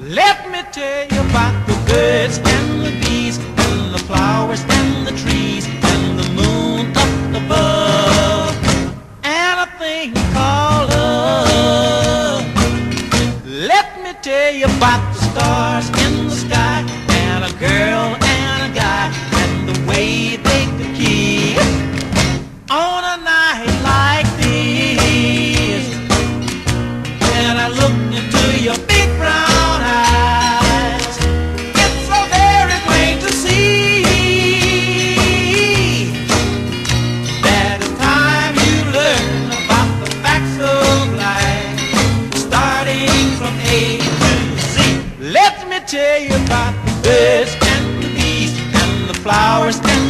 Let me tell you about the birds and the bees and the flowers and the trees and the moon up above and a thing called love. Let me tell you about the stars in the sky and a girl and a guy and the way they could kiss on a night like this. And I look into your big brown eyes, it's so very plain to see that it's time you learn about the facts of life, starting from A to Z. Let me tell you about the birds and the bees and the flowers and